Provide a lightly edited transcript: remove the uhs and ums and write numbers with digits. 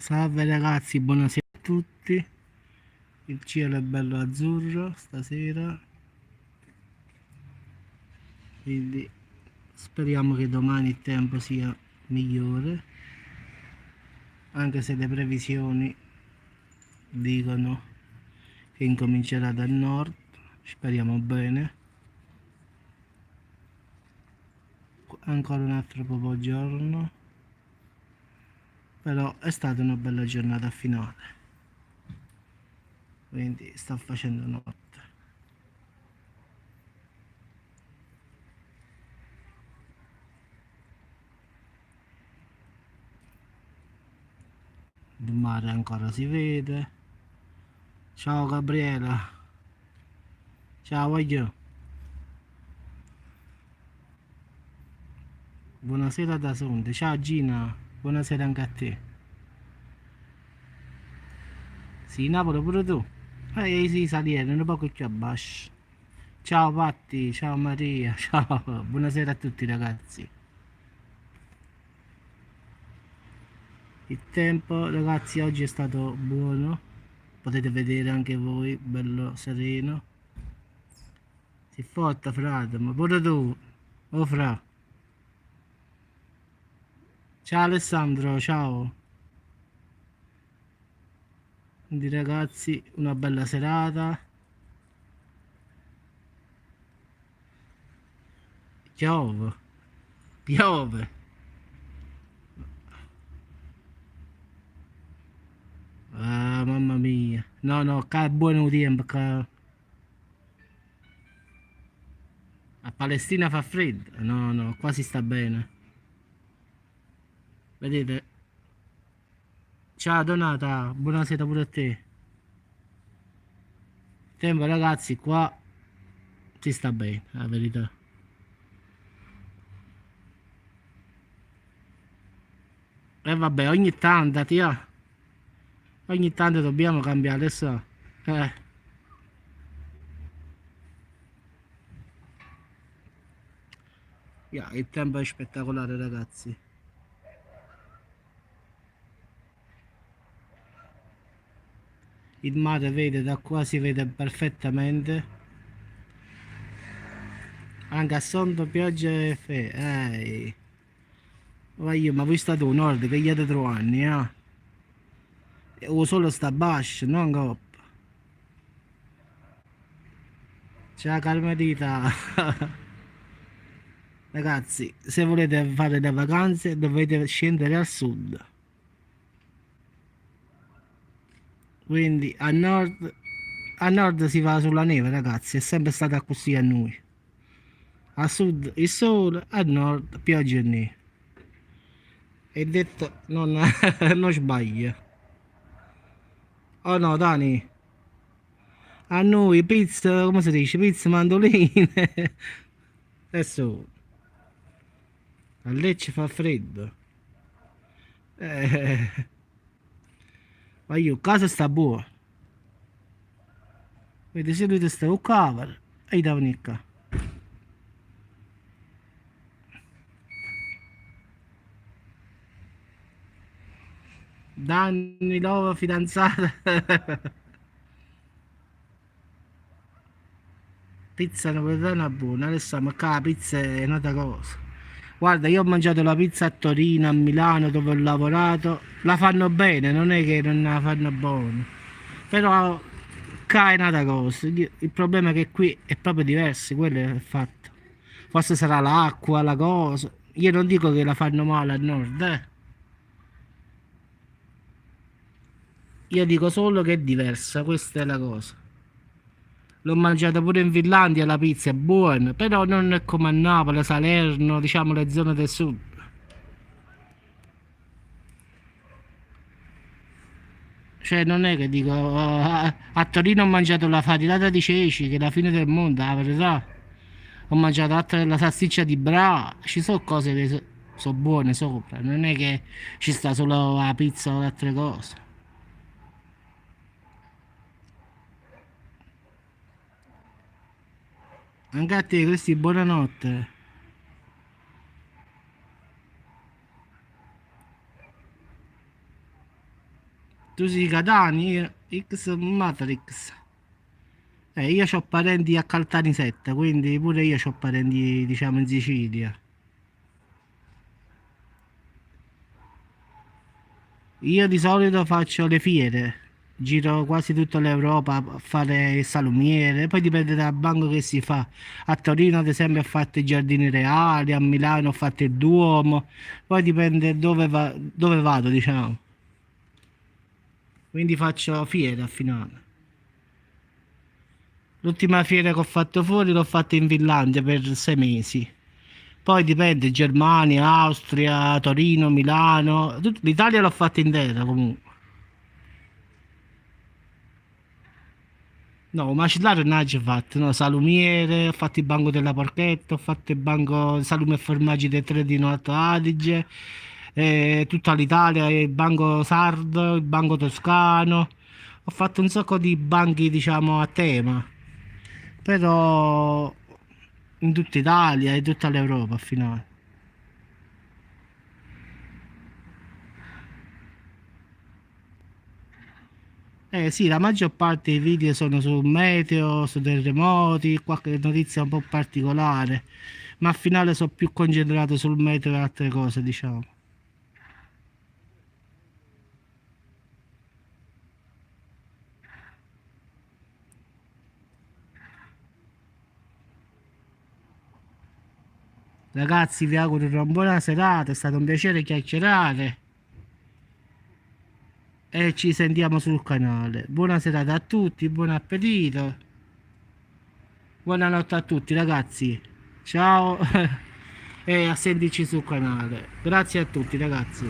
Salve ragazzi, buonasera a tutti. Il cielo è bello azzurro stasera, quindi speriamo che domani il tempo sia migliore, anche se le previsioni dicono che incomincerà dal nord. Speriamo bene. Ancora un altro poco giorno, però è stata una bella giornata finale, quindi sta facendo notte. Il mare ancora si vede. Ciao Gabriela, ciao voglio. Buonasera da Sonde, ciao Gina, buonasera anche a te. Sì, Napoli pure tu. Sì, salire, un poco più abbascio. Ciao Patti, ciao Maria, ciao, buonasera a tutti ragazzi. Il tempo ragazzi oggi è stato buono, potete vedere anche voi, bello sereno. Si fotta frate, ma pure tu, oh fra. Ciao Alessandro, ciao. Quindi ragazzi, una bella serata. Piove, piove. Ah, mamma mia. No, no, qua è buono tempo. A Palestina fa freddo. No, no, qua si sta bene. Vedete? Ciao Donata, buonasera pure a te. Tempo ragazzi, qua si sta bene, la verità. E vabbè, ogni tanto dobbiamo cambiare, so. Eh, yeah, il tempo è spettacolare ragazzi. Il mare vede, da qua si vede perfettamente. Anche a sonno, pioggia e Ehi. Voglio, ma voi state al nord, che gli avete 3 anni, eh? O solo sta basso, non coppa. Ciao Carmelita. Ragazzi, se volete fare le vacanze dovete scendere al sud. Quindi a nord si va sulla neve, ragazzi, è sempre stata così a noi. A sud il sole, a nord pioggia e neve. E detto non, non sbaglia. Oh no, Dani, a noi pizza, come si dice? Pizza mandoline. Adesso a Lecce fa freddo. Eh, ma io casa sta buona. Vedi, se lui ti sta a cover, e da venire qua. Danni, nuova fidanzata. Pizza napoletana buona, adesso ma qua la pizza è un'altra cosa. Guarda, io ho mangiato la pizza a Torino, a Milano dove ho lavorato. La fanno bene, non è che non la fanno buona. Però qua è un'altra cosa. Il problema è che qui è proprio diverso, quello è il fatto. Forse sarà l'acqua, la cosa. Io non dico che la fanno male al nord, eh. Io dico solo che è diversa, questa è la cosa. L'ho mangiata pure in Finlandia, la pizza è buona, però non è come a Napoli, Salerno, diciamo le zone del sud. Cioè non è che dico, a Torino ho mangiato la farinata di ceci, che è la fine del mondo, la verità. Ho mangiato la salsiccia di Bra, ci sono cose che sono buone sopra, non è che ci sta solo la pizza o altre cose. Anche a te, questi buonanotte. Tu sei Catani, X Matrix. Io ho parenti a Caltanissetta, quindi pure io ho parenti, diciamo, in Sicilia. Io di solito faccio le fiere, giro quasi tutta l'Europa a fare il salumiere, poi dipende dal banco che si fa. A Torino, ad esempio, ho fatto i Giardini Reali, a Milano ho fatto il Duomo, poi dipende dove vado, diciamo. Quindi faccio fiere a finale. L'ultima fiera che ho fatto fuori l'ho fatta in Finlandia per 6 mesi. Poi dipende, Germania, Austria, Torino, Milano. L'Italia l'ho fatta intera comunque. No, macellare non ho fatto, no, salumiere, ho fatto il banco della porchetta, ho fatto il banco salumi e formaggi del Trentino Alto Adige, tutta l'Italia, il banco sardo, il banco toscano. Ho fatto un sacco di banchi, diciamo, a tema, però in tutta Italia e tutta l'Europa finora. Eh sì, la maggior parte dei video sono su meteo, su terremoti, qualche notizia un po' particolare, ma al finale sono più concentrato sul meteo e altre cose, diciamo. Ragazzi, vi auguro una buona serata, è stato un piacere chiacchierare e ci sentiamo sul canale. Buona serata a tutti, buon appetito, buonanotte a tutti ragazzi. Ciao e a sentirci sul canale. Grazie a tutti ragazzi.